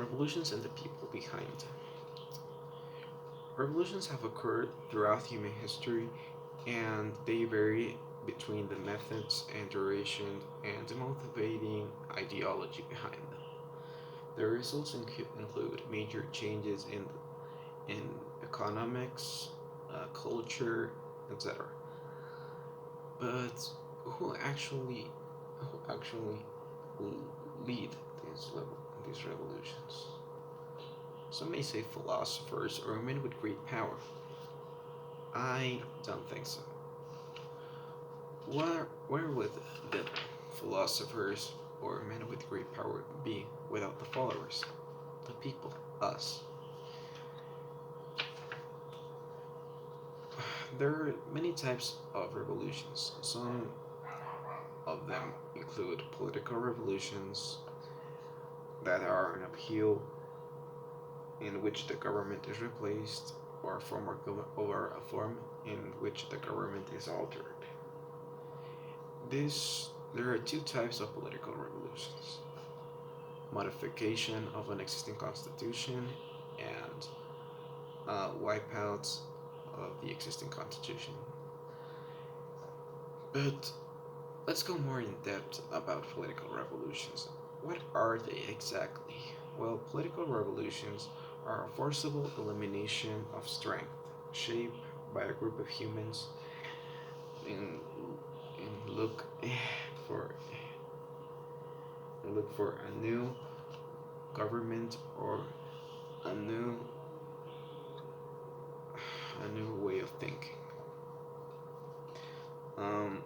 Revolutions and the people behind them. Revolutions have occurred throughout human history and they vary between the methods and duration and the motivating ideology behind them. The results include major changes in economics, culture, etc. But who actually lead these revolutions? Some may say philosophers or men with great power. I don't think so. Where would the philosophers or men with great power be without the followers? The people, us. There are many types of revolutions. Some of them include political revolutions that are an upheaval in which the government is replaced, or a form in which the government is altered. There are two types of political revolutions: modification of an existing constitution and wipeouts of the existing constitution. But let's go more in depth about political revolutions. What are they exactly? Well, political revolutions are a forcible elimination of strength, shaped by a group of humans in, in look for for a new government or a new way of thinking. Um,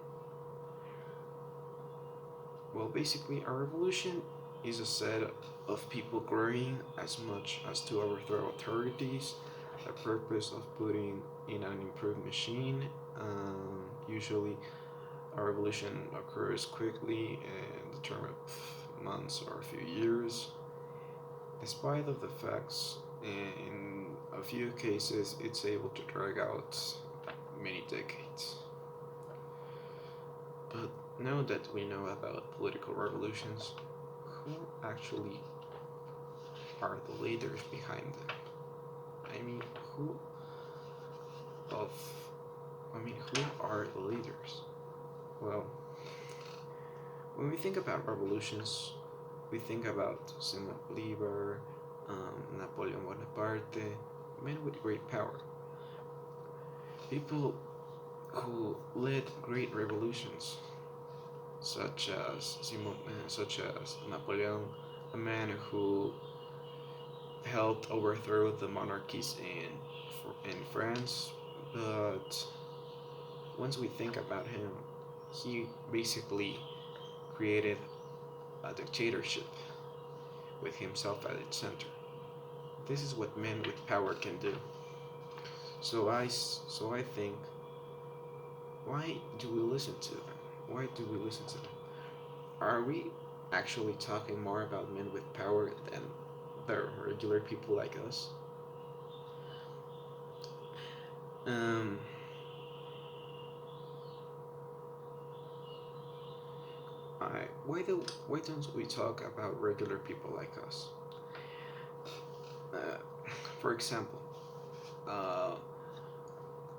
well, basically, a revolution is a set of people growing as much as to overthrow authorities. The purpose of putting in an improved machine. Usually, a revolution occurs quickly in the term of months or a few years. Despite of the facts, in a few cases, it's able to drag out many decades. But now that we know about political revolutions, who actually are the leaders behind them? I mean, of who are the leaders? Well, when we think about revolutions, we think about Simon Bolivar, Napoleon Bonaparte, men with great power, people who led great revolutions, such as Napoleon, a man who helped overthrow the monarchies in France. But once we think about him, he basically created a dictatorship with himself at its center. This is what men with power can do. So I think, why do we listen to them? Why do we listen to them? Are we actually talking more about men with power than the regular people like us? Um, why don't we talk about regular people like us? Uh, for example, uh,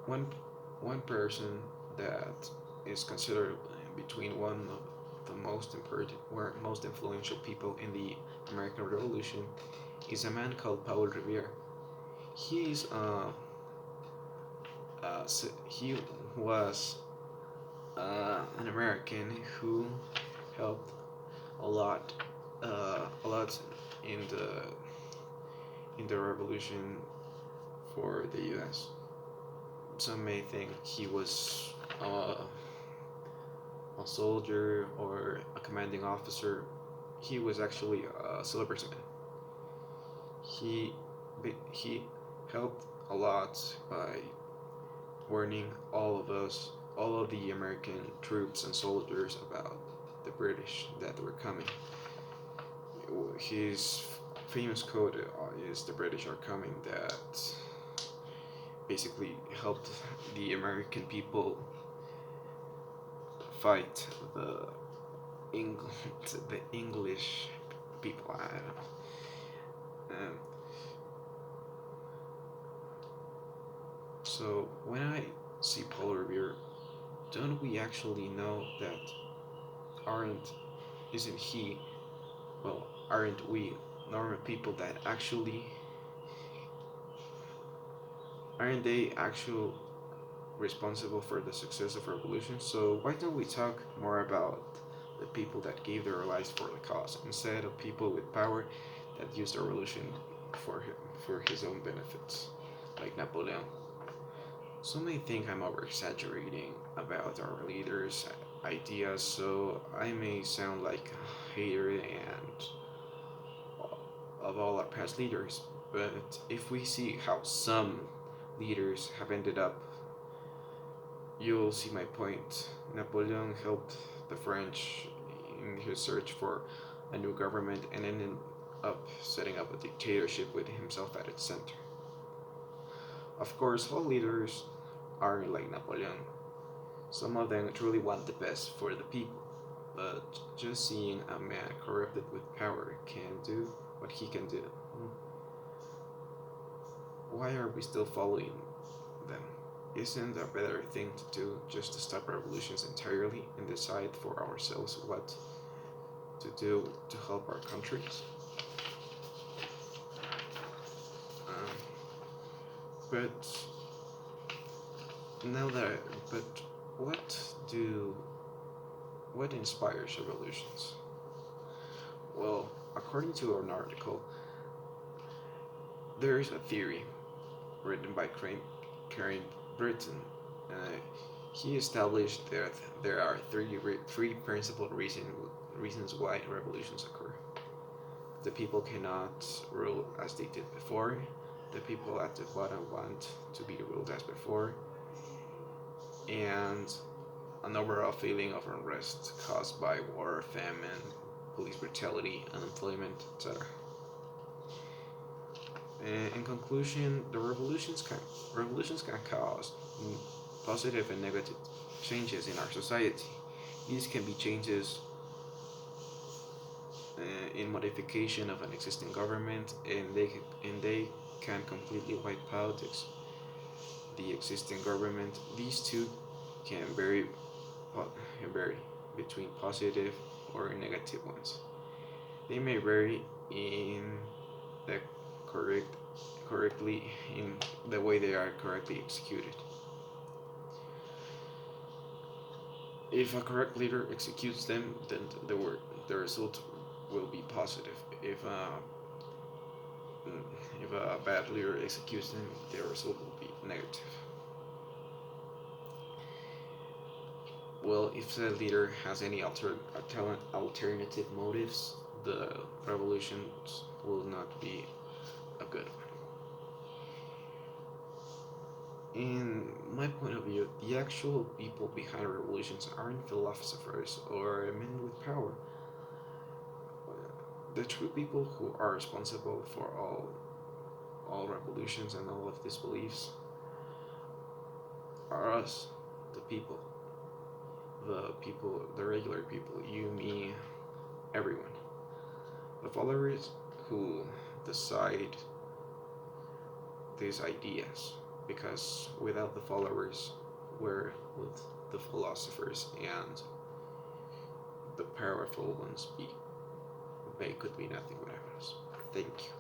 one one person that is considered between one of the most important or most influential people in the American Revolution is a man called Paul Revere. He is he was an American who helped a lot in the revolution for the U.S. Some may think he was a soldier or a commanding officer. He was actually a silversmith. He he helped a lot by warning all of us, all of the American troops and soldiers about the British that were coming. His famous quote is "The British are coming," that basically helped the American people fight the English people. I don't know. So when I see polar bear, don't we actually know that aren't isn't he well aren't we normal people that actually aren't they actual responsible for the success of revolution? So why don't we talk more about the people that gave their lives for the cause instead of people with power that used the revolution for him, for his own benefits, like Napoleon. Some may think I'm over exaggerating about our leaders' ideas, so I may sound like a hater and of all our past leaders. But if we see how some leaders have ended up, you'll see my point. Napoleon helped the French in his search for a new government and ended up setting up a dictatorship with himself at its center. Of course, all leaders aren't like Napoleon. Some of them truly want the best for the people, but just seeing a man corrupted with power can do what he can do. Why are we still following them? Isn't a better thing to do just to stop revolutions entirely and decide for ourselves what to do to help our countries? Um, but now that, but what do what inspires revolutions? Well, according to an article, there is a theory written by Karen Burton. Uh, he established that there are three principal reasons why revolutions occur. The people cannot rule as they did before. The people at the bottom want to be ruled as before, and an overall feeling of unrest caused by war, famine, police brutality, unemployment, etc. In conclusion, the revolutions can cause positive and negative changes in our society. These can be changes in modification of an existing government, and they can completely wipe out the existing government. These two can vary between positive or negative ones. They may vary in the correct correctly in the way they are correctly executed. If a correct leader executes them, then the result will be positive. If a bad leader executes them, the result will be negative. Well, if the leader has any alternative motives, the revolution will not be a good one. In my point of view, the actual people behind revolutions aren't philosophers or men with power. The true people who are responsible for all revolutions and all of these beliefs are us, the people, the regular people, you, me, everyone. The followers who decide these ideas, because without the followers, where would the philosophers and the powerful ones be? They could be nothing without us. Thank you.